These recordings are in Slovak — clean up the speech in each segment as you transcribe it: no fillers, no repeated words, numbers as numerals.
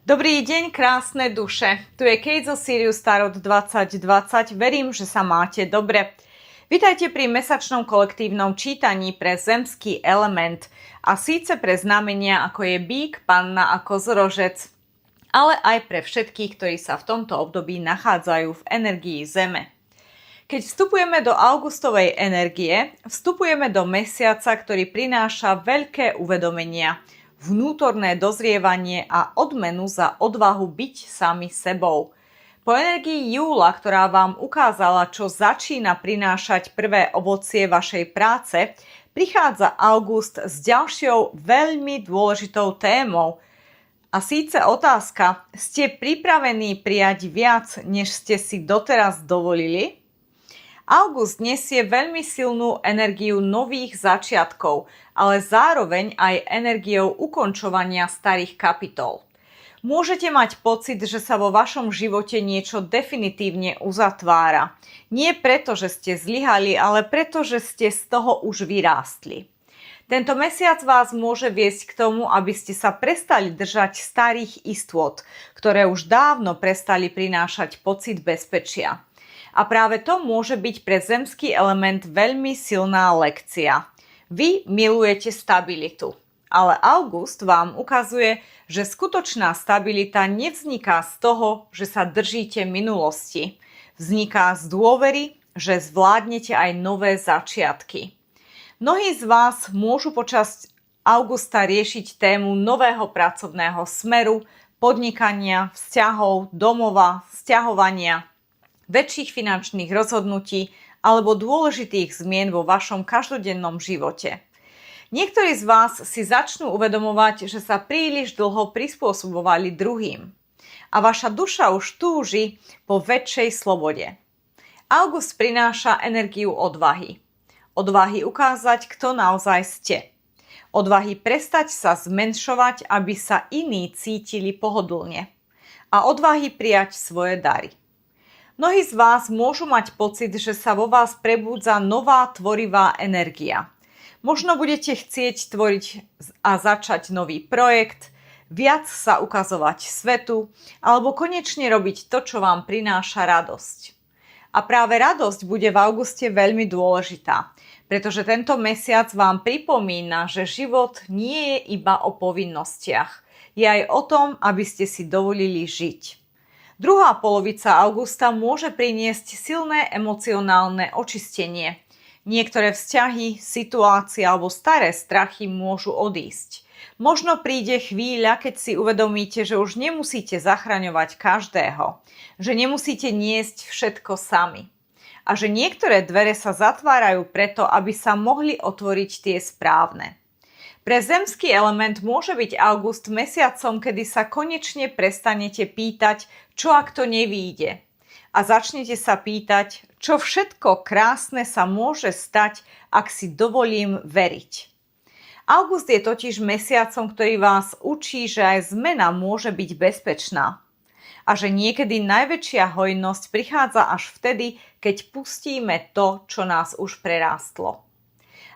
Dobrý deň, krásne duše. Tu je Kate zo Sirius Tarot 2020. Verím, že sa máte dobre. Vitajte pri mesačnom kolektívnom čítaní pre zemský element a síce pre znamenia ako je Bík, Panna a Kozorožec, ale aj pre všetkých, ktorí sa v tomto období nachádzajú v energii Zeme. Keď vstupujeme do augustovej energie, vstupujeme do mesiaca, ktorý prináša veľké uvedomenia, vnútorné dozrievanie a odmenu za odvahu byť sami sebou. Po energii júla, ktorá vám ukázala, čo začína prinášať prvé ovocie vašej práce, prichádza august s ďalšou veľmi dôležitou témou. A síce otázka, ste pripravení prijať viac, než ste si doteraz dovolili? August nesie veľmi silnú energiu nových začiatkov, ale zároveň aj energiou ukončovania starých kapitol. Môžete mať pocit, že sa vo vašom živote niečo definitívne uzatvára. Nie preto, že ste zlyhali, ale preto, že ste z toho už vyrástli. Tento mesiac vás môže viesť k tomu, aby ste sa prestali držať starých istôt, ktoré už dávno prestali prinášať pocit bezpečia. A práve to môže byť pre zemský element veľmi silná lekcia. Vy milujete stabilitu, ale august vám ukazuje, že skutočná stabilita nevzniká z toho, že sa držíte minulosti. Vzniká z dôvery, že zvládnete aj nové začiatky. Mnohí z vás môžu počas augusta riešiť tému nového pracovného smeru, podnikania, vzťahov, domova, sťahovania, väčších finančných rozhodnutí alebo dôležitých zmien vo vašom každodennom živote. Niektorí z vás si začnú uvedomovať, že sa príliš dlho prispôsobovali druhým a vaša duša už túži po väčšej slobode. August prináša energiu odvahy. Odvahy ukázať, kto naozaj ste. Odvahy prestať sa zmenšovať, aby sa iní cítili pohodlne. A odvahy prijať svoje dary. Mnohí z vás môžu mať pocit, že sa vo vás prebúdza nová tvorivá energia. Možno budete chcieť tvoriť a začať nový projekt, viac sa ukazovať svetu, alebo konečne robiť to, čo vám prináša radosť. A práve radosť bude v auguste veľmi dôležitá, pretože tento mesiac vám pripomína, že život nie je iba o povinnostiach, je aj o tom, aby ste si dovolili žiť. Druhá polovica augusta môže priniesť silné emocionálne očistenie. Niektoré vzťahy, situácie alebo staré strachy môžu odísť. Možno príde chvíľa, keď si uvedomíte, že už nemusíte zachraňovať každého, že nemusíte niesť všetko sami a že niektoré dvere sa zatvárajú preto, aby sa mohli otvoriť tie správne. Pre zemský element môže byť august mesiacom, kedy sa konečne prestanete pýtať, čo ak to nevyjde. A začnete sa pýtať, čo všetko krásne sa môže stať, ak si dovolím veriť. August je totiž mesiacom, ktorý vás učí, že aj zmena môže byť bezpečná. A že niekedy najväčšia hojnosť prichádza až vtedy, keď pustíme to, čo nás už prerástlo.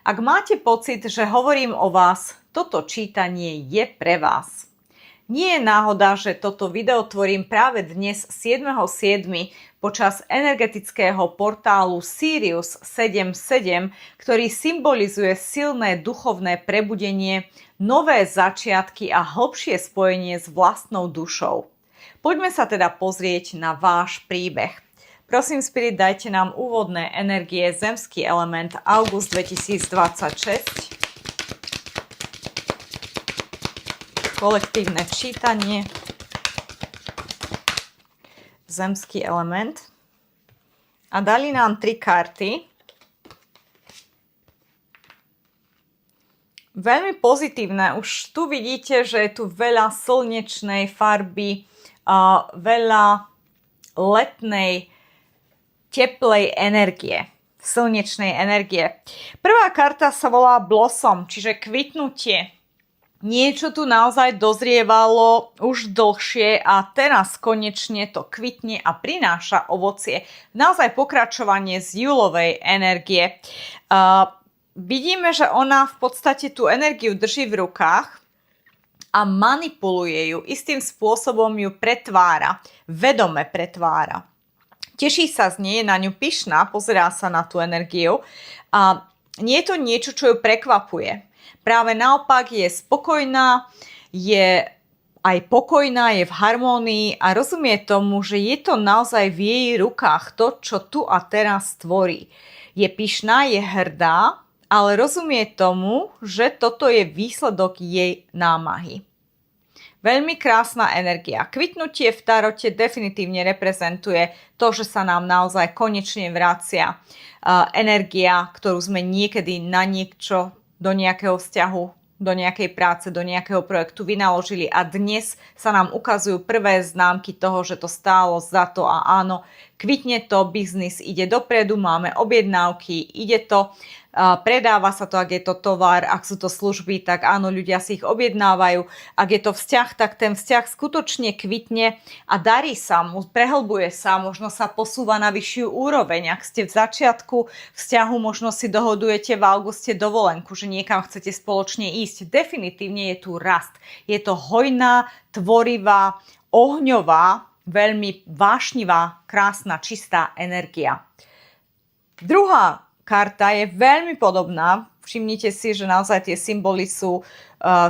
Ak máte pocit, že hovorím o vás, toto čítanie je pre vás. Nie je náhoda, že toto video tvorím práve dnes 7.7. počas energetického portálu Sirius 77, ktorý symbolizuje silné duchovné prebudenie, nové začiatky a hlbšie spojenie s vlastnou dušou. Poďme sa teda pozrieť na váš príbeh. Prosím, Spirit, dajte nám úvodné energie zemský element august 2026. Kolektívne čítanie. Zemský element. A dali nám 3 karty. Veľmi pozitívne. Už tu vidíte, že je tu veľa slnečnej farby, veľa letnej teplej energie, slnečnej energie. Prvá karta sa volá Blossom, čiže kvitnutie. Niečo tu naozaj dozrievalo už dlhšie a teraz konečne to kvitne a prináša ovocie. Naozaj pokračovanie z júlovej energie. Vidíme, že ona v podstate tú energiu drží v rukách a manipuluje ju, istým spôsobom ju pretvára, vedome pretvára. Teší sa z nej, je na ňu pyšná, pozerá sa na tú energiu a nie je to niečo, čo ju prekvapuje. Práve naopak je spokojná, je aj pokojná, je v harmónii a rozumie tomu, že je to naozaj v jej rukách to, čo tu a teraz tvorí. Je pyšná, je hrdá, ale rozumie tomu, že toto je výsledok jej námahy. Veľmi krásna energia. Kvitnutie v tarote definitívne reprezentuje to, že sa nám naozaj konečne vracia energia, ktorú sme niekedy na niečo, do nejakého vzťahu, do nejakej práce, do nejakého projektu vynaložili a dnes sa nám ukazujú prvé známky toho, že to stálo za to a áno, kvitne to, biznis ide dopredu, máme objednávky, ide to, predáva sa to, ak je to tovar, ak sú to služby, tak áno, ľudia si ich objednávajú. Ak je to vzťah, tak ten vzťah skutočne kvitne a darí sa mu, prehlbuje sa, možno sa posúva na vyššiu úroveň. Ak ste v začiatku vzťahu, možno si dohodujete v auguste dovolenku, že niekam chcete spoločne ísť. Definitívne je tu rast. Je to hojná, tvorivá, ohňová, veľmi vášnivá, krásna, čistá energia. Druhá karta je veľmi podobná. Všimnite si, že naozaj tie symboly sú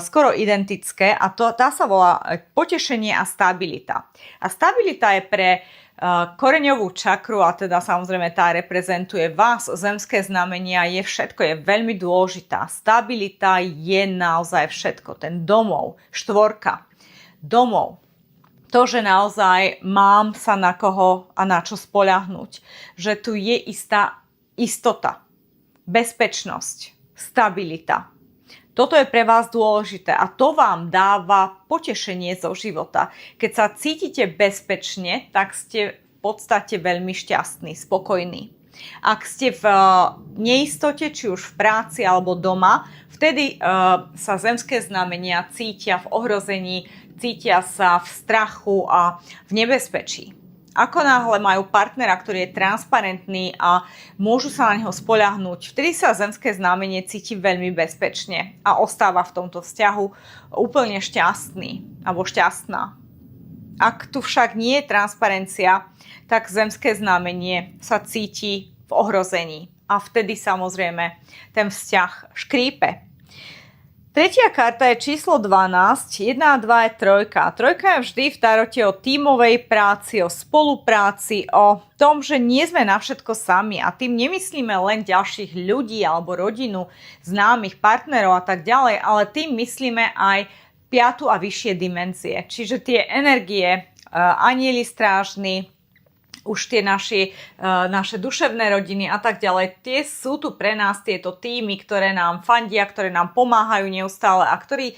skoro identické a tá sa volá potešenie a stabilita. A stabilita je pre koreňovú čakru a teda samozrejme tá reprezentuje vás, zemské znamenia, je všetko, je veľmi dôležitá. Stabilita je naozaj všetko. Ten domov, štvorka, domov. To, že naozaj mám sa na koho a na čo spoľahnúť. Že tu je istota, bezpečnosť, stabilita. Toto je pre vás dôležité a to vám dáva potešenie zo života. Keď sa cítite bezpečne, tak ste v podstate veľmi šťastní, spokojní. Ak ste v neistote, či už v práci alebo doma, vtedy sa zemské znamenia cítia v ohrození, cítia sa v strachu a v nebezpečí. Ako náhle majú partnera, ktorý je transparentný a môžu sa na neho spoľahnúť, vtedy sa zemské znamenie cíti veľmi bezpečne a ostáva v tomto vzťahu úplne šťastný alebo šťastná. Ak tu však nie je transparencia, tak zemské znamenie sa cíti v ohrození a vtedy samozrejme ten vzťah škrípe. Tretia karta je číslo 12, 1 a 2 je trojka. Trojka je vždy v tarote o tímovej práci, o spolupráci, o tom, že nie sme na všetko sami a tým nemyslíme len ďalších ľudí alebo rodinu, známych, partnerov a tak ďalej, ale tým myslíme aj 5. a vyššie dimenzie. Čiže tie energie, anjeli strážni, už tie naše duševné rodiny a tak ďalej, tie sú tu pre nás, tieto týmy, ktoré nám fandia, ktoré nám pomáhajú neustále a ktorí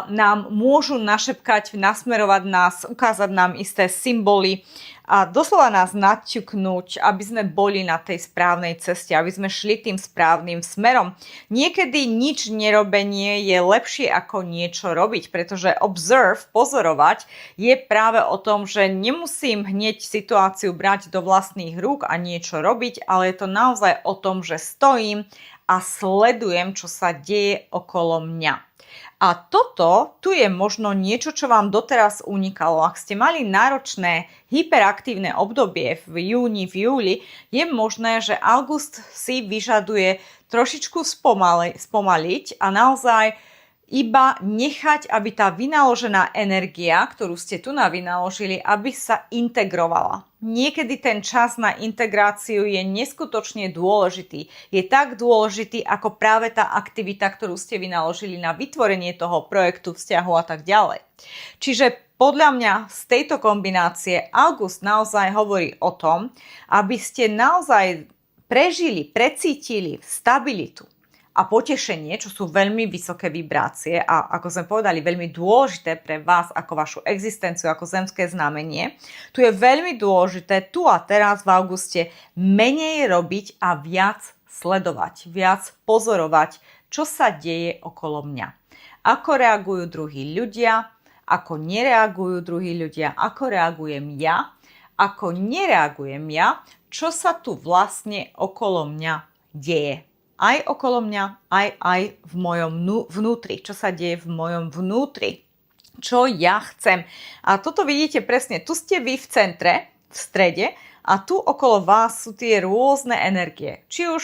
nám môžu našepkať, nasmerovať nás, ukázať nám isté symboly a doslova nás naťuknúť, aby sme boli na tej správnej ceste, aby sme šli tým správnym smerom. Niekedy nič nerobenie je lepšie ako niečo robiť, pretože pozorovať, je práve o tom, že nemusím hneď situáciu brať do vlastných rúk a niečo robiť, ale je to naozaj o tom, že stojím a sledujem, čo sa deje okolo mňa. A tu je možno niečo, čo vám doteraz unikalo. Ak ste mali náročné, hyperaktívne obdobie v júni, v júli, je možné, že august si vyžaduje trošičku spomaliť a naozaj iba nechať, aby tá vynaložená energia, ktorú ste tu vynaložili, aby sa integrovala. Niekedy ten čas na integráciu je neskutočne dôležitý. Je tak dôležitý ako práve tá aktivita, ktorú ste vynaložili na vytvorenie toho projektu, vzťahu a tak ďalej. Čiže podľa mňa z tejto kombinácie august naozaj hovorí o tom, aby ste naozaj prežili, precítili stabilitu a potešenie, čo sú veľmi vysoké vibrácie a ako sme povedali, veľmi dôležité pre vás ako vašu existenciu, ako zemské znamenie. Tu je veľmi dôležité tu a teraz v auguste menej robiť a viac sledovať, viac pozorovať, čo sa deje okolo mňa. Ako reagujú druhí ľudia, ako nereagujú druhí ľudia, ako reagujem ja, ako nereagujem ja, čo sa tu vlastne okolo mňa deje. Aj okolo mňa, aj v mojom vnútri. Čo sa deje v mojom vnútri. čo ja chcem. A toto vidíte presne, tu ste vy v centre, v strede a tu okolo vás sú tie rôzne energie. Či už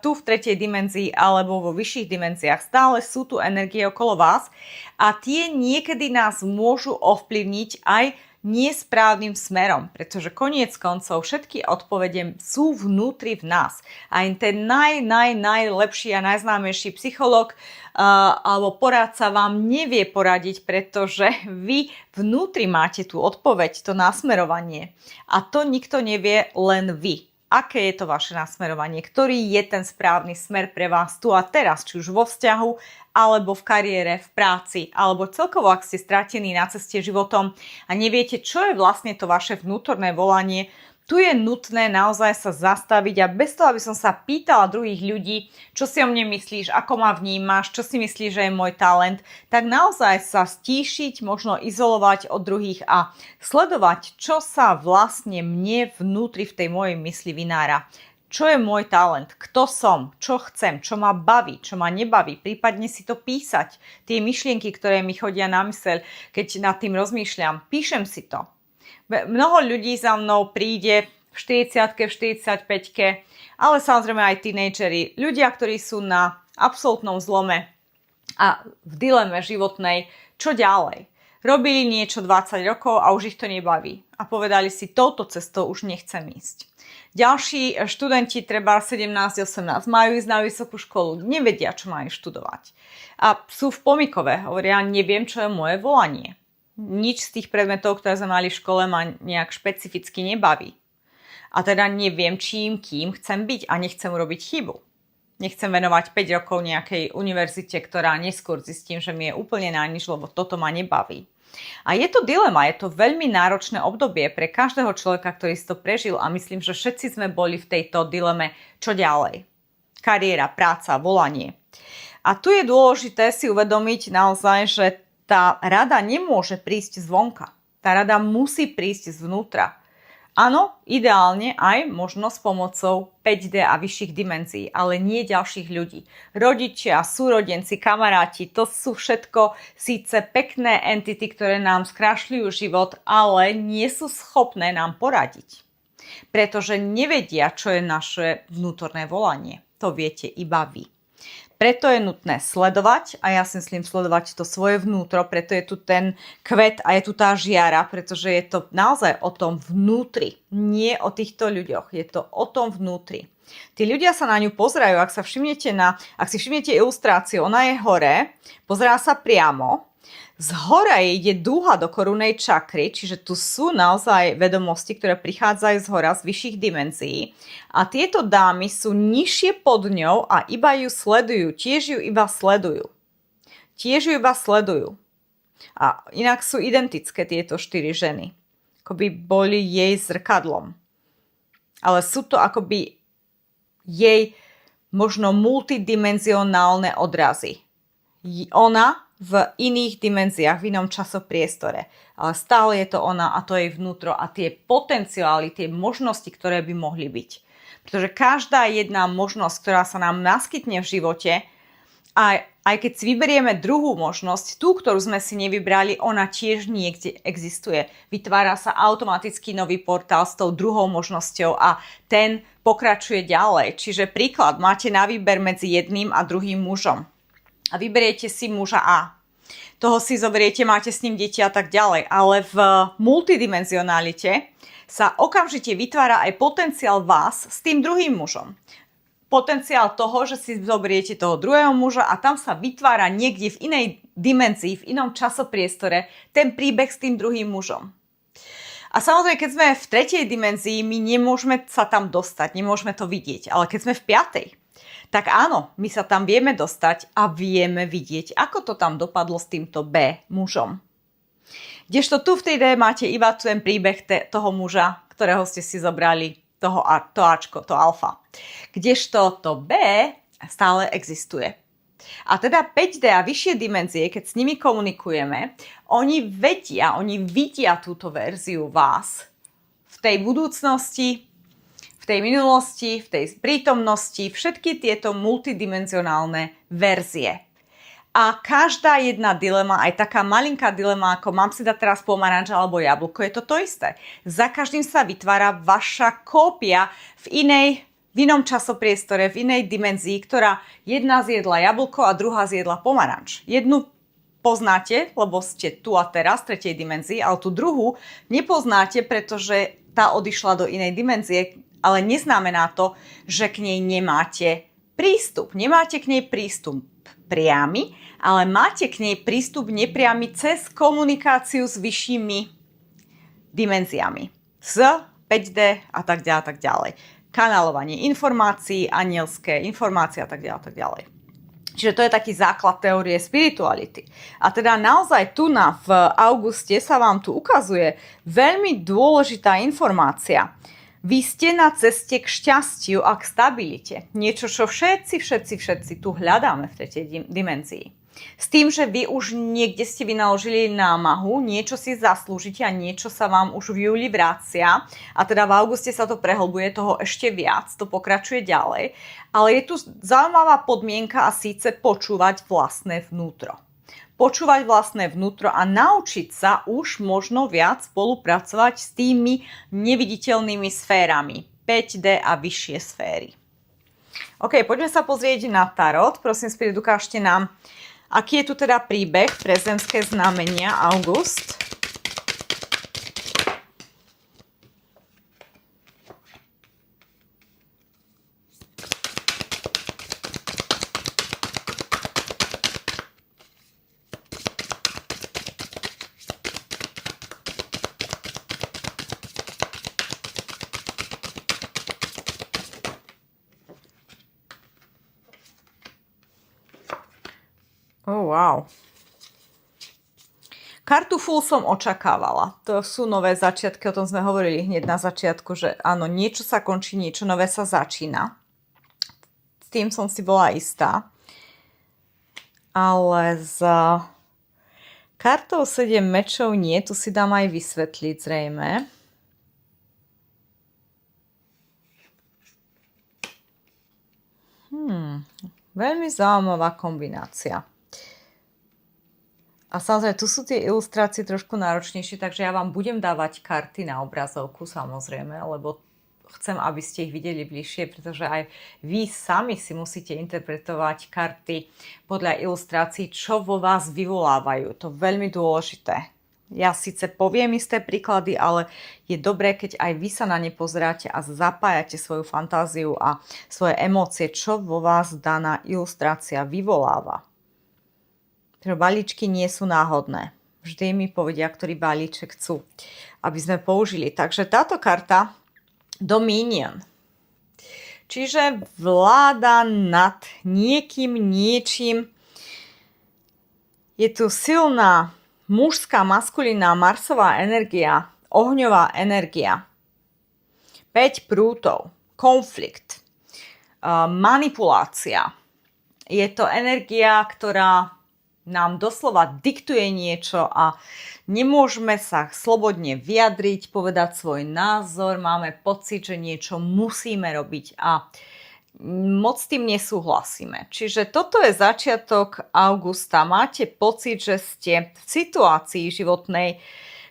tu v tretej dimenzii alebo vo vyšších dimenziách stále sú tu energie okolo vás a tie niekedy nás môžu ovplyvniť aj nesprávnym smerom, pretože koniec koncov všetky odpovede sú vnútri v nás. Aj ten najlepší a najznámejší psychológ alebo poradca vám nevie poradiť, pretože vy vnútri máte tú odpoveď, to nasmerovanie. A to nikto nevie, len vy. Aké je to vaše nasmerovanie? Ktorý je ten správny smer pre vás tu a teraz, či už vo vzťahu, alebo v kariére, v práci, alebo celkovo, ak ste stratení na ceste životom a neviete, čo je vlastne to vaše vnútorné volanie, tu je nutné naozaj sa zastaviť a bez toho, aby som sa pýtala druhých ľudí, čo si o mne myslíš, ako ma vnímaš, čo si myslíš, že je môj talent, tak naozaj sa stíšiť, možno izolovať od druhých a sledovať, čo sa vlastne mne vnútri v tej mojej mysli vynára. Čo je môj talent, kto som, čo chcem, čo ma baví, čo ma nebaví, prípadne si to písať. Tie myšlienky, ktoré mi chodia na myseľ, keď nad tým rozmýšľam, píšem si to. Mnoho ľudí za mnou príde v 40-ke, v 45-ke, ale samozrejme aj tínedžeri, ľudia, ktorí sú na absolútnom zlome a v dileme životnej, čo ďalej. Robili niečo 20 rokov a už ich to nebaví a povedali si, touto cestou už nechcem ísť. Ďalší študenti, treba 17-18, majú ísť na vysokú školu, nevedia, čo majú študovať. A sú v pomykove, hovoria, neviem, čo je moje volanie. Nič z tých predmetov, ktoré sme mali v škole, ma nejak špecificky nebaví. A teda neviem, kým chcem byť a nechcem urobiť chybu. Nechcem venovať 5 rokov nejakej univerzite, ktorá neskôr zistím, že mi je úplne na nič, lebo toto ma nebaví. A je to dilema, je to veľmi náročné obdobie pre každého človeka, ktorý si to prežil a myslím, že všetci sme boli v tejto dileme, čo ďalej. Kariéra, práca, volanie. A tu je dôležité si uvedomiť naozaj, že tá rada nemôže prísť zvonka. Tá rada musí prísť zvnútra. Áno, ideálne aj možno s pomocou 5D a vyšších dimenzií, ale nie ďalších ľudí. Rodičia, súrodenci, kamaráti, to sú všetko síce pekné entity, ktoré nám skrášľujú život, ale nie sú schopné nám poradiť. Pretože nevedia, čo je naše vnútorné volanie. To viete iba vy. Preto je nutné sledovať a ja si myslím sledovať to svoje vnútro, preto je tu ten kvet a je tu tá žiara, pretože je to naozaj o tom vnútri, nie o týchto ľuďoch, je to o tom vnútri. Tí ľudia sa na ňu pozerajú, ak si všimnete ilustráciu, ona je hore, pozerá sa priamo, z hora ide dúha do korunnej čakry, čiže tu sú naozaj vedomosti, ktoré prichádzajú z hora, z vyšších dimenzií. A tieto dámy sú nižšie pod ňou a iba ju sledujú, tiež ju iba sledujú. A inak sú identické tieto 4 ženy. Akoby boli jej zrkadlom. Ale sú to akoby jej možno multidimenzionálne odrazy. Ona v iných dimenziách, v inom časopriestore. Ale stále je to ona a to jej vnútro a tie potenciály, tie možnosti, ktoré by mohli byť. Pretože každá jedna možnosť, ktorá sa nám naskytne v živote, aj keď si vyberieme druhú možnosť, tú, ktorú sme si nevybrali, ona tiež niekde existuje. Vytvára sa automaticky nový portál s tou druhou možnosťou a ten pokračuje ďalej. Čiže príklad, máte na výber medzi jedným a druhým mužom. A vyberiete si muža A. Toho si zoberiete, máte s ním deti a tak ďalej. Ale v multidimenzionalite sa okamžite vytvára aj potenciál vás s tým druhým mužom. Potenciál toho, že si zoberiete toho druhého muža a tam sa vytvára niekde v inej dimenzii, v inom časopriestore ten príbeh s tým druhým mužom. A samozrejme, keď sme v tretej dimenzii, my nemôžeme sa tam dostať, nemôžeme to vidieť. Ale keď sme v piatej, tak áno, my sa tam vieme dostať a vieme vidieť, ako to tam dopadlo s týmto B mužom. Kdežto tu v tej D máte iba ten príbeh toho muža, ktorého ste si zobrali, to Ačko, to alfa. Kdežto to B stále existuje. A teda 5D a vyššie dimenzie, keď s nimi komunikujeme, oni vidia túto verziu vás v tej budúcnosti, v tej minulosti, v tej prítomnosti, všetky tieto multidimenzionálne verzie. A každá jedna dilema, aj taká malinká dilema, ako mám si dať teraz pomaranč alebo jablko, je to isté. Za každým sa vytvára vaša kópia v inom časopriestore, v inej dimenzii, ktorá jedna zjedla jablko a druhá zjedla pomaranč. Jednu poznáte, lebo ste tu a teraz v tretej dimenzii, ale tú druhú nepoznáte, pretože tá odišla do inej dimenzie, ale neznamená to, že k nej nemáte prístup. Nemáte k nej prístup priamy, ale máte k nej prístup nepriamy cez komunikáciu s vyššími dimenziami. Z 5D a tak ďalej. Kanálovanie informácií, anielské informácie a tak ďalej. Čiže to je taký základ teórie spirituality. A teda naozaj v auguste sa vám tu ukazuje veľmi dôležitá informácia. Vy ste na ceste k šťastiu a k stabilite. Niečo, čo všetci tu hľadáme v tretej dimenzii. S tým, že vy už niekde ste vynaložili námahu, niečo si zaslúžite a niečo sa vám už v júli vracia. A teda v auguste sa to prehlbuje toho ešte viac, to pokračuje ďalej. Ale je tu zaujímavá podmienka a síce počúvať vlastné vnútro. Počúvať vlastné vnútro a naučiť sa už možno viac spolupracovať s tými neviditeľnými sférami. 5D a vyššie sféry. OK, poďme sa pozrieť na tarot. Prosím, Spirit, ukážte nám, aký je tu teda príbeh pre zemské znamenia august. Oh, wow. Kartu Full som očakávala. To sú nové začiatky, o tom sme hovorili hneď na začiatku, že áno, niečo sa končí, niečo nové sa začína. S tým som si bola istá. Ale za kartou 7 mečov nie, tu si dám aj vysvetliť zrejme. Veľmi zaujímavá kombinácia. A samozrejme, tu sú tie ilustrácie trošku náročnejšie, takže ja vám budem dávať karty na obrazovku, samozrejme, lebo chcem, aby ste ich videli bližšie, pretože aj vy sami si musíte interpretovať karty podľa ilustrácií, čo vo vás vyvolávajú. To je veľmi dôležité. Ja síce poviem isté príklady, ale je dobré, keď aj vy sa na ne pozeráte a zapájate svoju fantáziu a svoje emócie, čo vo vás daná ilustrácia vyvoláva. Balíčky nie sú náhodné. Vždy mi povedia, ktorý balíček chcú, aby sme použili. Takže táto karta Dominion. Čiže vláda nad niekým, niečím. Je tu silná mužská, maskulínna, marsová energia, ohňová energia. 5 prútov, konflikt, manipulácia. Je to energia, ktorá nám doslova diktuje niečo a nemôžeme sa slobodne vyjadriť, povedať svoj názor, máme pocit, že niečo musíme robiť a moc s tým nesúhlasíme. Čiže toto je začiatok augusta. Máte pocit, že ste v situácii životnej,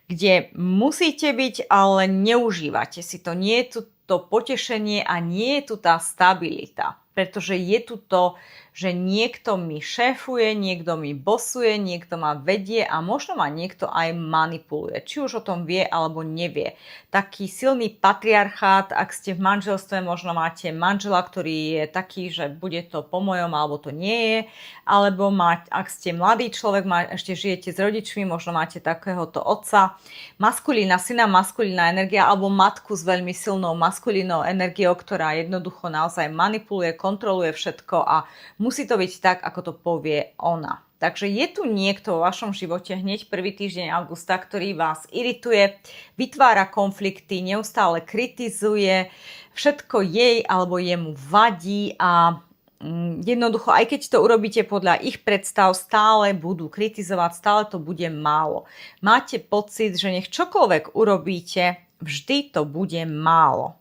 kde musíte byť, ale neužívate si to. Nie je tu to potešenie a nie je tu tá stabilita. Pretože je tu to, že niekto mi šéfuje, niekto mi bosuje, niekto ma vedie a možno ma niekto aj manipuluje. Či už o tom vie alebo nevie. Taký silný patriarchát, ak ste v manželstve, možno máte manžela, ktorý je taký, že bude to po mojom alebo to nie je. Alebo ak ste mladý človek, ešte žijete s rodičmi, možno máte takéhoto otca. Maskulína, syna, maskulína energia alebo matku s veľmi silnou maskulínou energiou, ktorá jednoducho naozaj manipuluje, kontroluje všetko a musí to byť tak, ako to povie ona. Takže je tu niekto vo vašom živote hneď prvý týždeň augusta, ktorý vás irituje, vytvára konflikty, neustále kritizuje, všetko jej alebo jemu vadí a jednoducho, aj keď to urobíte podľa ich predstav, stále budú kritizovať, stále to bude málo. Máte pocit, že nech čokoľvek urobíte, vždy to bude málo.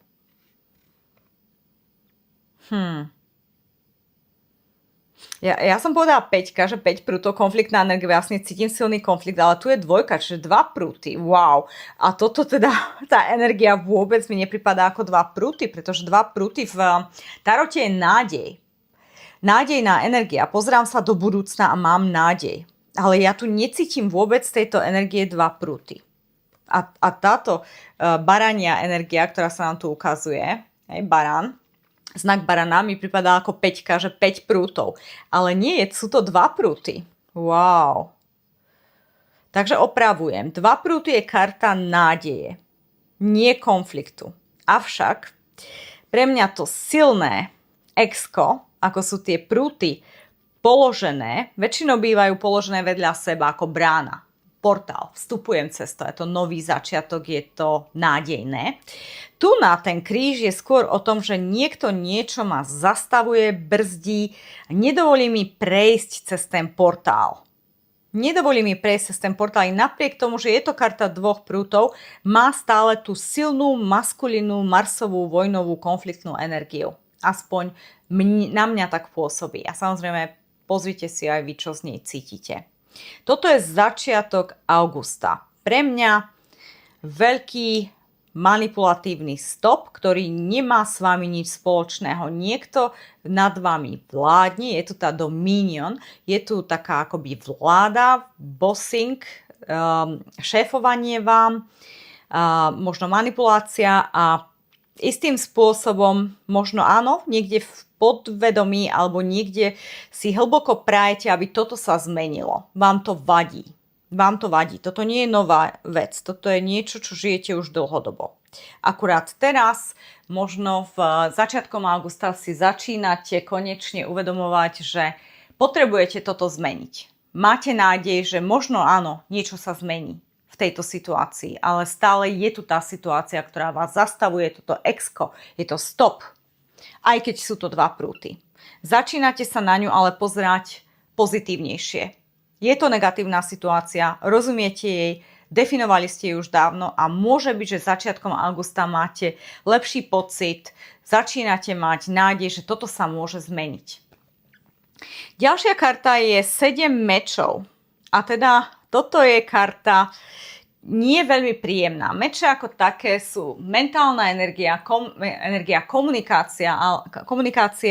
Ja som povedala 5, že 5 prútov, konfliktná energia, vlastne cítim silný konflikt, ale tu je 2, čiže 2 prúty, wow. A toto teda, tá energia vôbec mi nepripadá ako 2 prúty, pretože 2 prúty v tarote je nádej. Nádejná energia, pozerám sa do budúcna a mám nádej. Ale ja tu necítim vôbec tejto energie 2 prúty. A táto barania energia, ktorá sa nám tu ukazuje, barán, znak barana mi pripadá ako 5, že 5 prútov. Ale nie, sú to 2 prúty. Wow. Takže opravujem. 2 prúty je karta nádeje, nie konfliktu. Avšak pre mňa to silné exko, ako sú tie prúty položené, väčšinou bývajú položené vedľa seba ako brána. Portál, vstupujem cez to, je to nový začiatok, je to nádejné. Tu na ten kríž je skôr o tom, že niekto niečo ma zastavuje, brzdí, nedovolí mi prejsť cez ten portál. Nedovolí mi prejsť cez ten portál, i napriek tomu, že je to karta 2 prútov, má stále tú silnú, maskulinnú, marsovú, vojnovú, konfliktnú energiu. Aspoň na mňa tak pôsobí. A samozrejme, pozrite si aj vy, čo z nej cítite. Toto je začiatok augusta. Pre mňa veľký manipulatívny stop, ktorý nemá s vami nič spoločného. Niekto nad vami vládne, je tu tá dominion, je tu taká akoby vláda, bossing, šéfovanie vám, možno manipulácia a istým spôsobom, možno áno, niekde v podvedomí alebo niekde si hlboko prajete, aby toto sa zmenilo. Vám to vadí. Toto nie je nová vec. Toto je niečo, čo žijete už dlhodobo. Akurát teraz, možno v začiatkom augusta si začínate konečne uvedomovať, že potrebujete toto zmeniť. Máte nádej, že možno áno, niečo sa zmení v tejto situácii, ale stále je tu tá situácia, ktorá vás zastavuje, toto exko, je to stop. Aj keď sú to 2 prúty. Začínate sa na ňu ale pozerať pozitívnejšie. Je to negatívna situácia, rozumiete jej, definovali ste ju už dávno a môže byť, že začiatkom augusta máte lepší pocit, začínate mať nádej, že toto sa môže zmeniť. Ďalšia karta je 7 mečov. A teda toto je karta nie veľmi príjemná. Meče ako také sú mentálna energia, energia komunikácie,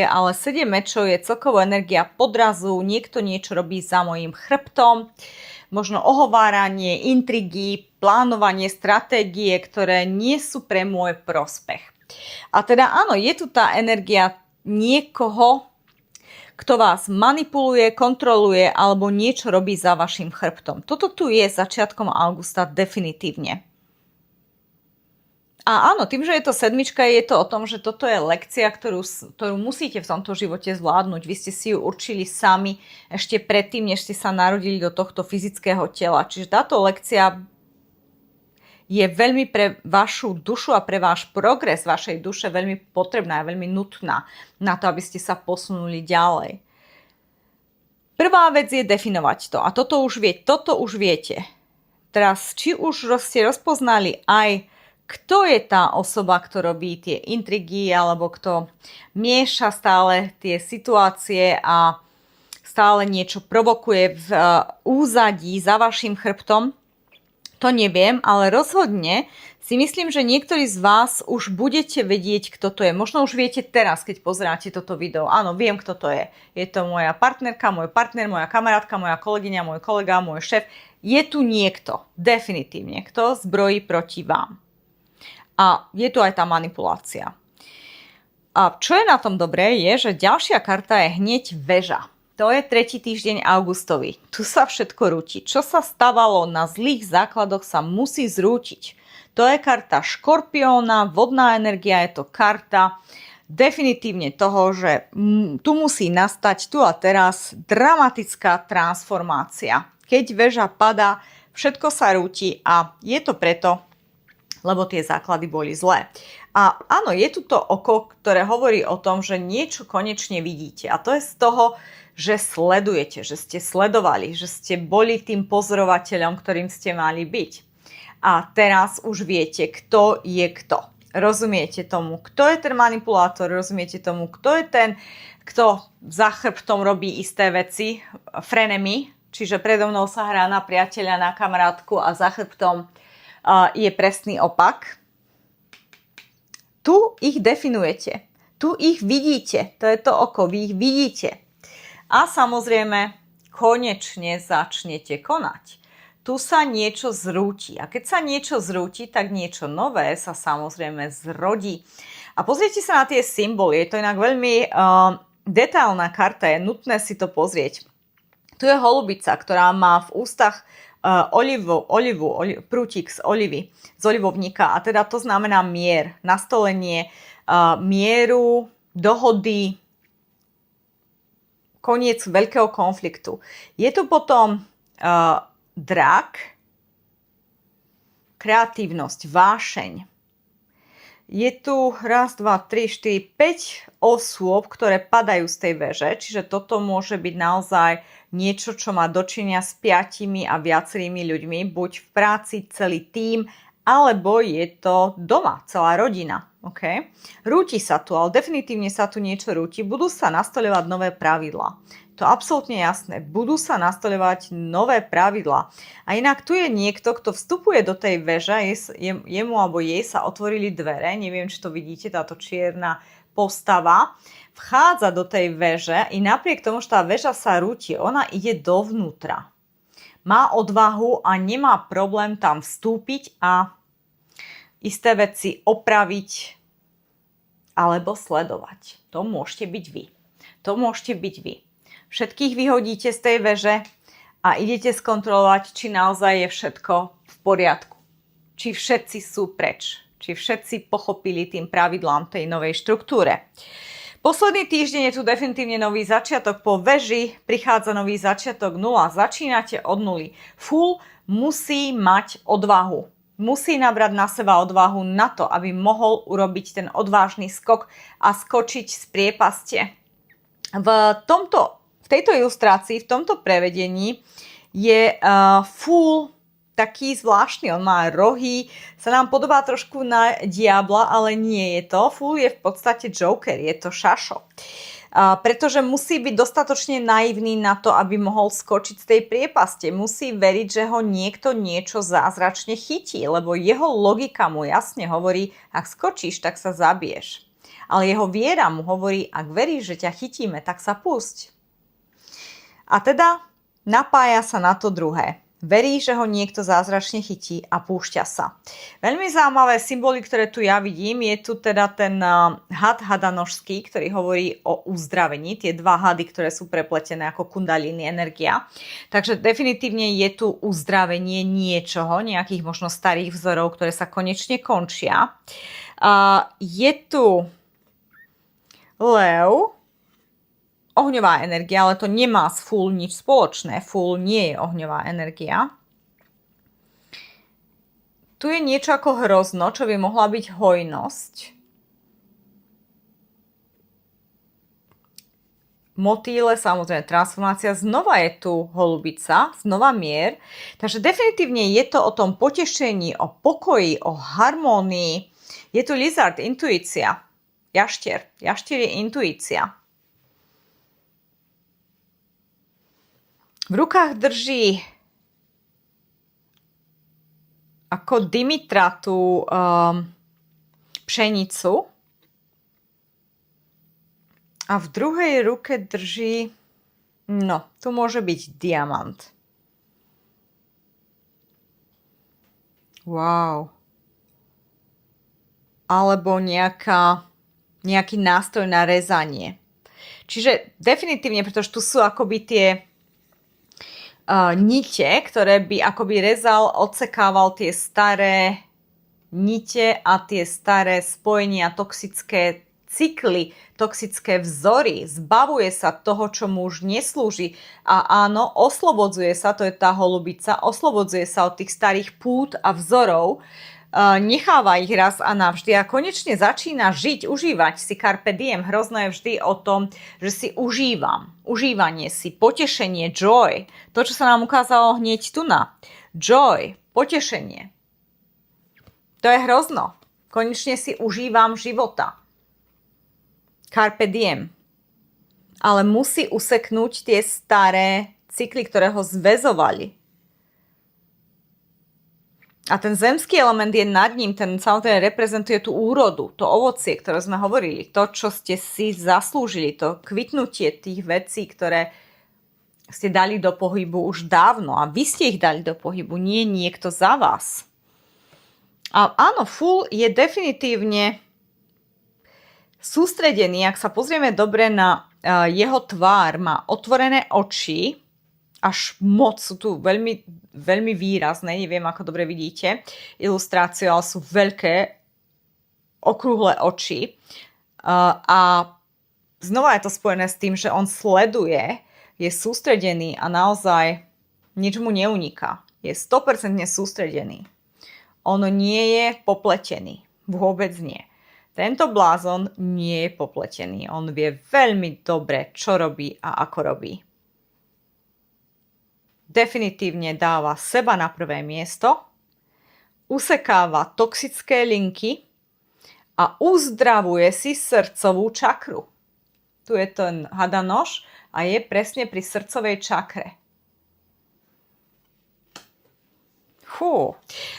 ale 7 mečov je celkovo energia podrazu, niekto niečo robí za mojím chrbtom, možno ohováranie, intrigy, plánovanie, stratégie, ktoré nie sú pre môj prospech. A teda áno, je tu tá energia niekoho, kto vás manipuluje, kontroluje alebo niečo robí za vašim chrbtom. Toto tu je začiatkom augusta definitívne. A áno, tým, že je to 7, je to o tom, že toto je lekcia, ktorú musíte v tomto živote zvládnuť. Vy ste si ju určili sami ešte predtým, než ste sa narodili do tohto fyzického tela. Čiže táto lekcia je veľmi pre vašu dušu a pre váš progres vašej duše veľmi potrebná a veľmi nutná na to, aby ste sa posunuli ďalej. Prvá vec je definovať to. A toto už viete. Teraz, či už ste rozpoznali aj, kto je tá osoba, kto robí tie intrigy, alebo kto mieša stále tie situácie a stále niečo provokuje v úzadí za vašim chrbtom, to neviem, ale rozhodne si myslím, že niektorí z vás už budete vedieť, kto to je. Možno už viete teraz, keď pozeráte toto video. Áno, viem, kto to je. Je to moja partnerka, môj partner, moja kamarátka, moja kolegyňa, môj kolega, môj šéf. Je tu niekto, definitívne, kto zbrojí proti vám. A je tu aj tá manipulácia. A čo je na tom dobré, je, že ďalšia karta je hneď väža. To je 3. týždeň augustový. Tu sa všetko rúti. Čo sa stávalo na zlých základoch sa musí zrútiť. To je karta škorpióna, vodná energia, je to karta definitívne toho, že tu musí nastať tu a teraz dramatická transformácia. Keď väža padá, všetko sa rúti a je to preto, lebo tie základy boli zlé. A áno, je tu to oko, ktoré hovorí o tom, že niečo konečne vidíte. A to je z toho, že sledujete, že ste sledovali, že ste boli tým pozorovateľom, ktorým ste mali byť. A teraz už viete, kto je kto. rozumiete tomu, kto je ten manipulátor, rozumiete tomu, kto je ten, kto za chrbtom robí isté veci, frenemy, čiže predo mnou sa hrá na priateľa, na kamarátku a za chrbtom je presný opak. Tu ich definujete, tu ich vidíte, to je to oko, vy ich vidíte. A samozrejme, konečne začnete konať. Tu sa niečo zrúti. A keď sa niečo zrúti, tak niečo nové sa samozrejme zrodí. A pozrite sa na tie symboly. Je to inak veľmi detailná karta. Je nutné si to pozrieť. Tu je holubica, ktorá má v ústach prútik z olivy, z olivovníka. A teda to znamená mier, nastolenie mieru, dohody, koniec veľkého konfliktu. Je tu potom drak, kreatívnosť, vášeň. Je tu 1, 2, 3, 4, 5 osôb, ktoré padajú z tej veže, čiže toto môže byť naozaj niečo, čo má dočinia s 5 a viacerými ľuďmi, buď v práci celý tím, alebo je to doma, celá rodina. Okay? Rúti sa tu, ale definitívne sa tu niečo rúti. Budú sa nastoľovať nové pravidlá. To absolútne jasné. Budú sa nastoľovať nové pravidlá. A inak tu je niekto, kto vstupuje do tej veže, jemu alebo jej sa otvorili dvere, neviem, či to vidíte, táto čierna postava, vchádza do tej veže i napriek tomu, že tá väža sa rúti, ona ide dovnútra. Má odvahu a nemá problém tam vstúpiť a isté veci opraviť alebo sledovať. To môžete byť vy. To môžete byť vy. Všetkých vyhodíte z tej veže a idete skontrolovať, či naozaj je všetko v poriadku. Či všetci sú preč. Či všetci pochopili tým pravidlám tej novej štruktúre. Posledný týždeň je tu definitívne nový začiatok. Po veži prichádza nový začiatok 0. Začínate od nuly. Full musí mať odvahu. Musí nabrať na seba odvahu na to, aby mohol urobiť ten odvážny skok a skočiť z priepaste. V tejto ilustrácii, v tomto prevedení je Fool taký zvláštny. On má rohy, sa nám podobá trošku na diabla, ale nie je to. Fool je v podstate Joker, je to šašo. Pretože musí byť dostatočne naivný na to, aby mohol skočiť z tej priepaste. Musí veriť, že ho niekto niečo zázračne chytí, lebo jeho logika mu jasne hovorí, ak skočíš, tak sa zabiješ. Ale jeho viera mu hovorí, ak veríš, že ťa chytíme, tak sa pusť. A teda napája sa na to druhé. Verí, že ho niekto zázračne chytí a púšťa sa. Veľmi zaujímavé symboly, ktoré tu ja vidím, je tu teda ten had hadanožský, ktorý hovorí o uzdravení. Tie dva hady, ktoré sú prepletené ako kundalini energia. Takže definitívne je tu uzdravenie niečoho, nejakých možno starých vzorov, ktoré sa konečne končia. Je tu lev, ohňová energia, ale to nemá s Fool nič spoločné. Fool nie je ohňová energia. Tu je niečo ako hrozno, čo by mohla byť hojnosť. Motýle, samozrejme transformácia. Znova je tu holubica, znova mier. Takže definitívne je to o tom potešení, o pokoji, o harmónii. Je tu lizard, intuícia. Jaštier. Jaštier je intuícia. V rukách drží ako Dimitra tú pšenicu a v druhej ruke drží, no, tu môže byť diamant. Wow. Alebo nejaký nástroj na rezanie. Čiže definitívne, pretože tu sú akoby tie nite, ktoré by akoby rezal, odsekával tie staré nite a tie staré spojenia, toxické cykly, toxické vzory. Zbavuje sa toho, čo mu už neslúži. A áno, oslobodzuje sa, to je tá holubica, oslobodzuje sa od tých starých pút a vzorov, necháva ich raz a navždy a konečne začína žiť, užívať si carpe diem. Hrozné je vždy o tom, že si užívam. Užívanie si, potešenie, joy. To, čo sa nám ukázalo hneď tu na. Joy, potešenie. To je hrozno. Konečne si užívam života. Carpe diem. Ale musí useknúť tie staré cykly, ktoré ho zväzovali. A ten zemský element je nad ním, ten samozrejme reprezentuje tú úrodu, to ovocie, ktoré sme hovorili, to, čo ste si zaslúžili, to kvitnutie tých vecí, ktoré ste dali do pohybu už dávno a vy ste ich dali do pohybu, nie niekto za vás. A áno, Fool je definitívne sústredený, ak sa pozrieme dobre na jeho tvár, má otvorené oči, až moc sú tu veľmi, veľmi výrazné, neviem, ako dobre vidíte ilustráciu, ale sú veľké, okrúhle oči. A znova je to spojené s tým, že on sleduje, je sústredený a naozaj nič mu neuniká. Je 100% sústredený. On nie je popletený. Vôbec nie. Tento blázon nie je popletený. On vie veľmi dobre, čo robí a ako robí. Definitívne dáva seba na prvé miesto, usekáva toxické linky a uzdravuje si srdcovú čakru. Tu je ten hadanož a je presne pri srdcovej čakre. Fú.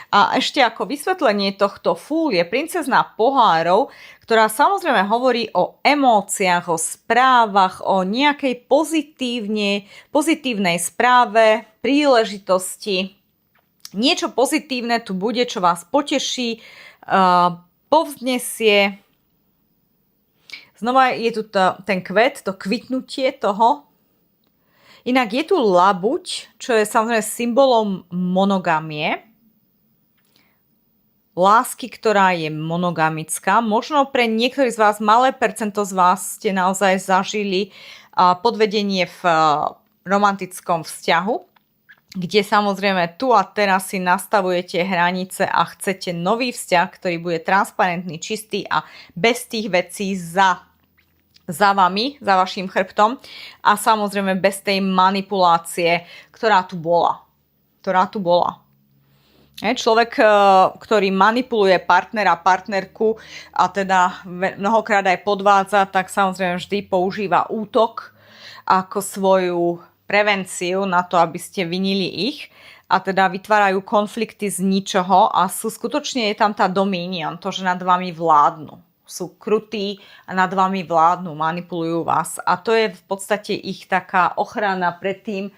A ešte ako vysvetlenie tohto Fool je princezná pohárov, ktorá samozrejme hovorí o emóciách, o správach, o nejakej pozitívnej správe, príležitosti. Niečo pozitívne tu bude, čo vás poteší, povznesie. Znova je tu ten kvet, to kvitnutie toho. Inak je tu labuť, čo je samozrejme symbolom monogamie. Lásky, ktorá je monogamická. Možno pre niektorých z vás, malé percento z vás ste naozaj zažili podvedenie v romantickom vzťahu, kde samozrejme tu a teraz si nastavujete hranice a chcete nový vzťah, ktorý bude transparentný, čistý a bez tých vecí za vami, za vašim chrbtom a samozrejme bez tej manipulácie, ktorá tu bola. Človek, ktorý manipuluje partnera, partnerku a teda mnohokrát aj podvádza, tak samozrejme vždy používa útok ako svoju prevenciu na to, aby ste vinili ich a teda vytvárajú konflikty z ničoho a skutočne je tam tá dominion, to, že nad vami vládnu. Sú krutí a nad vami vládnu, manipulujú vás. A to je v podstate ich taká ochrana pred tým,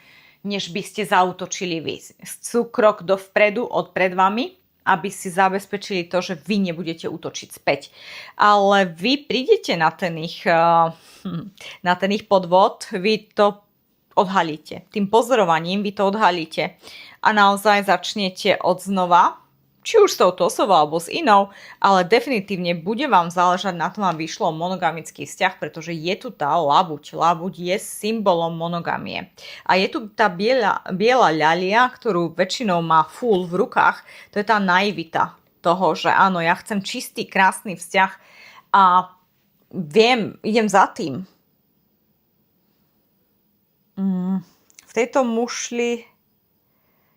než by ste zaútočili vy. Sú krok dovpredu pred vami, aby si zabezpečili to, že vy nebudete útočiť späť. Ale vy prídete na ten ich podvod, vy to odhalíte. Tým pozorovaním vy to odhalíte. A naozaj začnete od znova, či už s touto osobou alebo s inou, ale definitívne bude vám záležať na tom, aby išlo o monogamický vzťah, pretože je tu tá labuť. Labuť je symbolom monogamie. A je tu tá biela ľalia, ktorú väčšinou má Fool v rukách. To je tá naivita toho, že áno, ja chcem čistý, krásny vzťah a idem za tým. V tejto mušli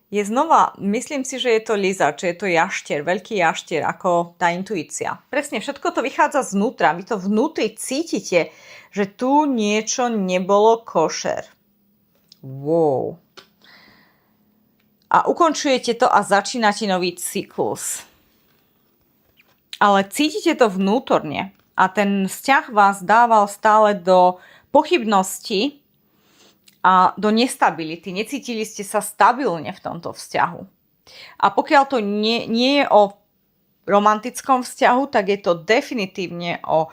je znova, myslím si, že je to lizard, že je to jaštier, veľký jaštier, ako tá intuícia. Presne, všetko to vychádza znútra. Vy to vnútri cítite, že tu niečo nebolo košer. Wow. A ukončujete to a začínate nový cyklus. Ale cítite to vnútorne. A ten vzťah vás dával stále do pochybnosti, a do nestability. Necítili ste sa stabilne v tomto vzťahu. A pokiaľ to nie je o romantickom vzťahu, tak je to definitívne o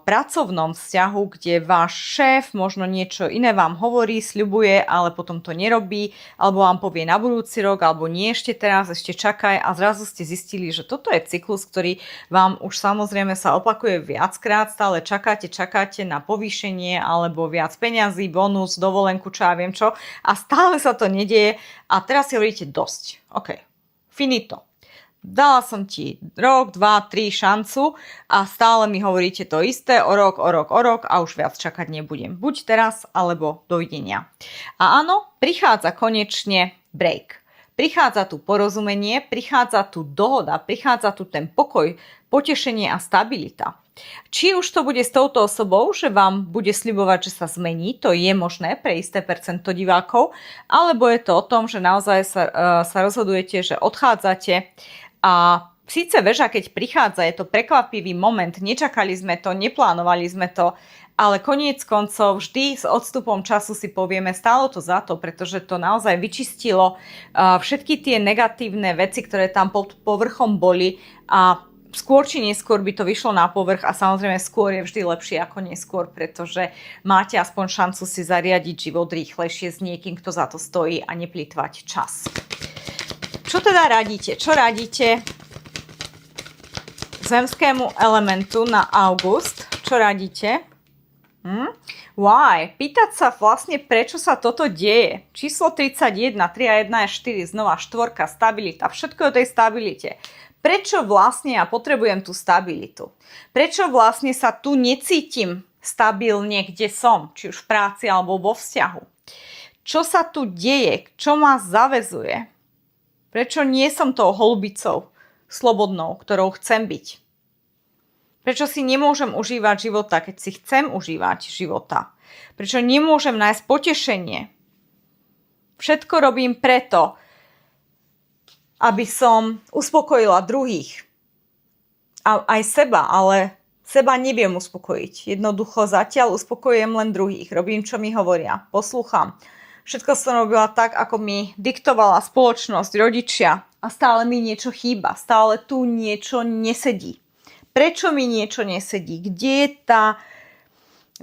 pracovnom vzťahu, kde váš šéf možno niečo iné vám hovorí, sľubuje, ale potom to nerobí, alebo vám povie na budúci rok, alebo nie ešte teraz, ešte čakaj a zrazu ste zistili, že toto je cyklus, ktorý vám už samozrejme sa opakuje viackrát, stále čakáte na povýšenie alebo viac peňazí, bonus, dovolenku, čo ja viem čo a stále sa to nedieje a teraz si hovoríte dosť. OK, finito. Dala som ti rok, 2, 3 šancu a stále mi hovoríte to isté o rok a už viac čakať nebudem. Buď teraz, alebo dovidenia. A áno, prichádza konečne break. Prichádza tu porozumenie, prichádza tu dohoda, prichádza tu ten pokoj, potešenie a stabilita. Či už to bude s touto osobou, že vám bude sľubovať, že sa zmení, to je možné pre isté percento divákov, alebo je to o tom, že naozaj sa rozhodujete, že odchádzate a síce veža, keď prichádza, je to prekvapivý moment, nečakali sme to, neplánovali sme to, ale koniec koncov vždy s odstupom času si povieme, stálo to za to, pretože to naozaj vyčistilo všetky tie negatívne veci, ktoré tam pod povrchom boli a skôr či neskôr by to vyšlo na povrch a samozrejme skôr je vždy lepšie ako neskôr, pretože máte aspoň šancu si zariadiť život rýchlejšie s niekým, kto za to stojí a neplýtvať čas. Čo teda radíte? Čo radíte zemskému elementu na august? Čo radíte? Why? Pýtať sa vlastne, prečo sa toto deje. Číslo 31, 3 a 1 je 4, znova štvorka, stabilita. Všetko je o tej stabilite. Prečo vlastne ja potrebujem tú stabilitu? Prečo vlastne sa tu necítim stabilne, kde som, či už v práci alebo vo vzťahu? Čo sa tu deje? Čo ma zaväzuje? Prečo nie som tou holubicou slobodnou, ktorou chcem byť? Prečo si nemôžem užívať života, keď si chcem užívať života? Prečo nemôžem nájsť potešenie? Všetko robím preto, aby som uspokojila druhých. A aj seba, ale seba neviem uspokojiť. Jednoducho zatiaľ uspokojujem len druhých. Robím, čo mi hovoria. Poslúcham. Všetko som robila tak, ako mi diktovala spoločnosť, rodičia. A stále mi niečo chýba. Stále tu niečo nesedí. Prečo mi niečo nesedí? Kde je tá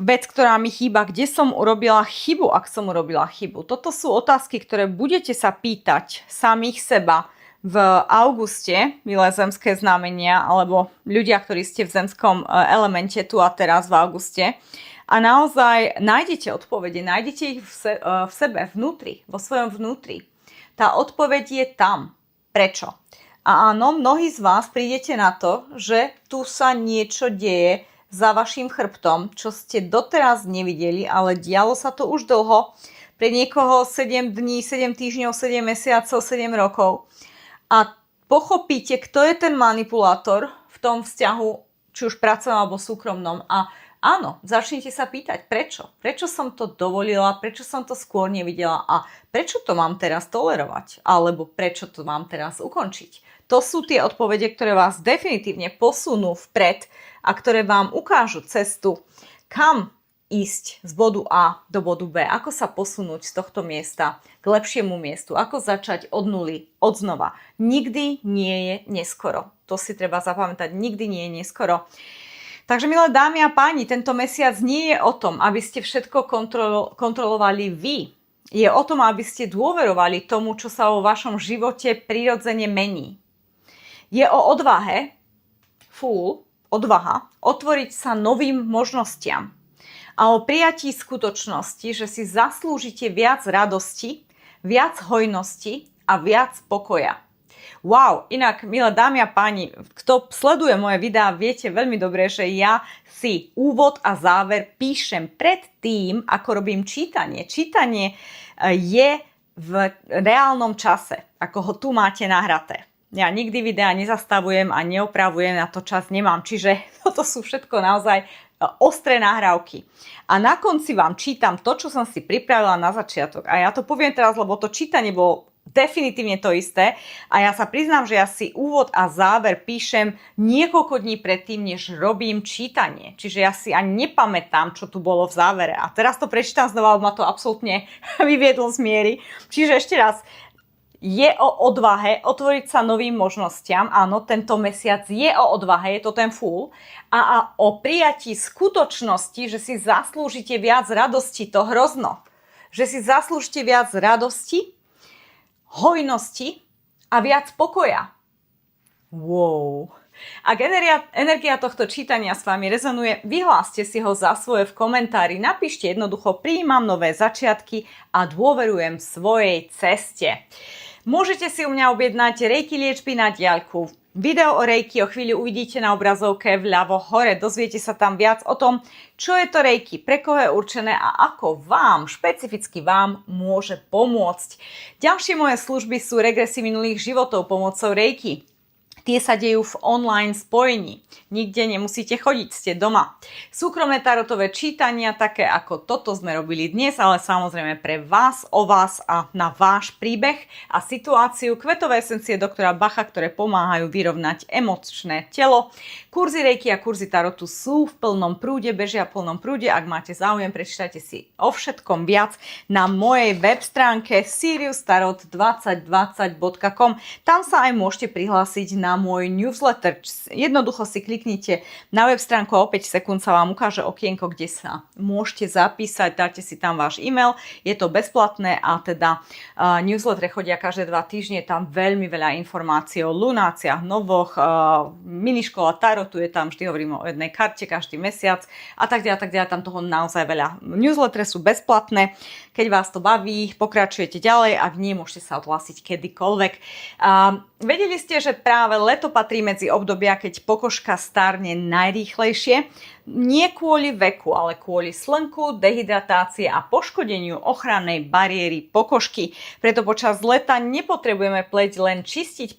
vec, ktorá mi chýba? Kde som urobila chybu, ak som urobila chybu? Toto sú otázky, ktoré budete sa pýtať samých seba v auguste, milé zemské znamenia, alebo ľudia, ktorí ste v zemskom elemente tu a teraz v auguste. A naozaj nájdete odpovede, nájdete ich v sebe, vnútri, vo svojom vnútri. Tá odpoveď je tam. Prečo? A áno, mnohí z vás prídete na to, že tu sa niečo deje za vašim chrbtom, čo ste doteraz nevideli, ale dialo sa to už dlho. Pre niekoho 7 dní, 7 týždňov, 7 mesiacov, 7 rokov. A pochopíte, kto je ten manipulátor v tom vzťahu, či už pracovnom alebo súkromnom. A áno, začnite sa pýtať, prečo? Prečo som to dovolila, prečo som to skôr nevidela a prečo to mám teraz tolerovať? Alebo prečo to mám teraz ukončiť? To sú tie odpovede, ktoré vás definitívne posunú vpred a ktoré vám ukážu cestu, kam ísť z bodu A do bodu B, ako sa posunúť z tohto miesta k lepšiemu miestu, ako začať od nuly, od znova. Nikdy nie je neskoro. To si treba zapamätať, nikdy nie je neskoro. Takže, milé dámy a páni, tento mesiac nie je o tom, aby ste všetko kontrolovali vy. Je o tom, aby ste dôverovali tomu, čo sa vo vašom živote prirodzene mení. Je o odvahe, odvaha, otvoriť sa novým možnostiam. A o prijatí skutočnosti, že si zaslúžite viac radosti, viac hojnosti a viac pokoja. Wow, inak, milé dámy a páni, kto sleduje moje videá, viete veľmi dobre, že ja si úvod a záver píšem pred tým, ako robím čítanie. Čítanie je v reálnom čase, ako ho tu máte nahraté. Ja nikdy videa nezastavujem a neopravujem, na to čas nemám, čiže toto sú všetko naozaj ostré nahrávky. A na konci vám čítam to, čo som si pripravila na začiatok. A ja to poviem teraz, lebo to čítanie bolo definitívne to isté. A ja sa priznám, že ja si úvod a záver píšem niekoľko dní predtým, než robím čítanie. Čiže ja si ani nepamätám, čo tu bolo v závere. A teraz to prečítam znova, ma to absolútne vyviedlo z miery. Čiže ešte raz, je o odvahe otvoriť sa novým možnostiam. Áno, tento mesiac je o odvahe, je to ten full. A o prijatí skutočnosti, že si zaslúžite viac radosti, to hrozno. Že si zaslúžite viac radosti, hojnosti a viac pokoja. Wow. Ak energia tohto čítania s vami rezonuje, vyhláste si ho za svoje v komentári. Napíšte jednoducho, prijímam nové začiatky a dôverujem svojej ceste. Môžete si u mňa objednať reiki liečby na diaľku. Video o reiki o chvíľu uvidíte na obrazovke vľavo hore. Dozviete sa tam viac o tom, čo je to reiki, pre koho je určené a ako vám, špecificky vám, môže pomôcť. Ďalšie moje služby sú regresy minulých životov pomocou reiki. Tie sa dejú v online spojení. Nikde nemusíte chodiť, ste doma. Súkromné tarotové čítania, také ako toto sme robili dnes, ale samozrejme pre vás, o vás a na váš príbeh a situáciu. Kvetové esencie doktora Bacha, ktoré pomáhajú vyrovnať emočné telo. Kurzy reiki a kurzy tarotu sú v plnom prúde, bežia v plnom prúde. Ak máte záujem, prečítajte si o všetkom viac na mojej web stránke siriustarot2020.com. Tam sa aj môžete prihlásiť na môj newsletter. Jednoducho si kliknite na web stránku a o 5 sekúnd sa vám ukáže okienko, kde sa môžete zapísať. Dáte si tam váš e-mail. Je to bezplatné a teda newsletter chodia každé 2 týždne. Tam veľmi veľa informácií o lunáciách, novoch, miniškola tarotu, je tam, vždy hovorím o jednej karte každý mesiac a tak ďalej. Tam toho naozaj veľa. Newslettery sú bezplatné. Keď vás to baví, pokračujete ďalej. Ak nie, môžete sa odhlásiť kedykoľvek. Vedeli ste, že práve leto patrí medzi obdobia, keď pokožka starne najrýchlejšie? Nie kvôli veku, ale kvôli slnku, dehydratácie a poškodeniu ochrannej bariéry pokožky. Preto počas leta nepotrebujeme pleť len čistiť,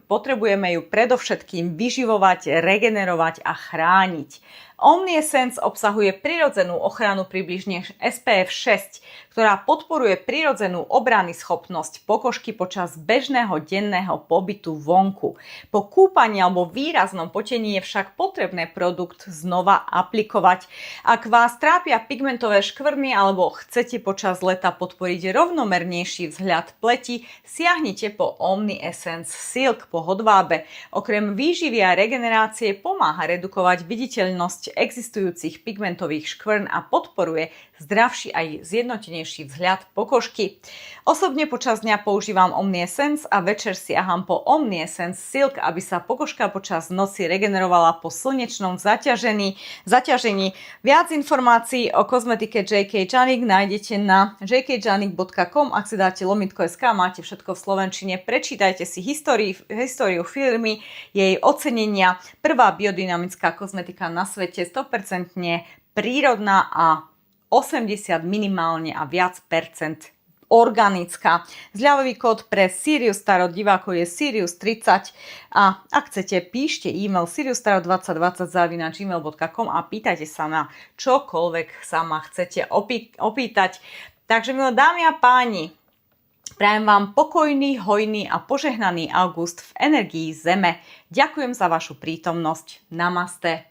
potrebujeme ju predovšetkým vyživovať, regenerovať a chrániť. OmniEssence obsahuje prirodzenú ochranu približne SPF 6, ktorá podporuje prirodzenú obrany schopnosť pokožky počas bežného denného pobytu vonku. Po kúpaní alebo výraznom potení je však potrebné produkt znova aplikovať. Ak vás trápia pigmentové škvrny alebo chcete počas leta podporiť rovnomernejší vzhľad pleti, siahnite po OmniEssence Silk po hodvábe. Okrem výživy a regenerácie pomáha redukovať viditeľnosť existujúcich pigmentových škvrn a podporuje zdravší aj zjednotenejší vzhľad pokožky. Osobne počas dňa používam OmniEssence a večer siaham po OmniEssence Silk, aby sa pokožka počas noci regenerovala po slnečnom zaťažení. Viac informácií o kozmetike JK Janik nájdete na jkjanik.com. Ak si dáte lomitko.sk, máte všetko v slovenčine. Prečítajte si históriu firmy, jej ocenenia. Prvá biodynamická kozmetika na svete, 100% prírodná a 80 minimálne a viac percent organická. Zľavový kód pre Sirius Tarot divákov je Sirius30 a ak chcete, píšte e-mail siriustarot2020@gmail.com a pýtajte sa na čokoľvek sa ma chcete opýtať. Takže, milé dámy a páni, prajem vám pokojný, hojný a požehnaný august v energii Zeme. Ďakujem za vašu prítomnosť. Namaste.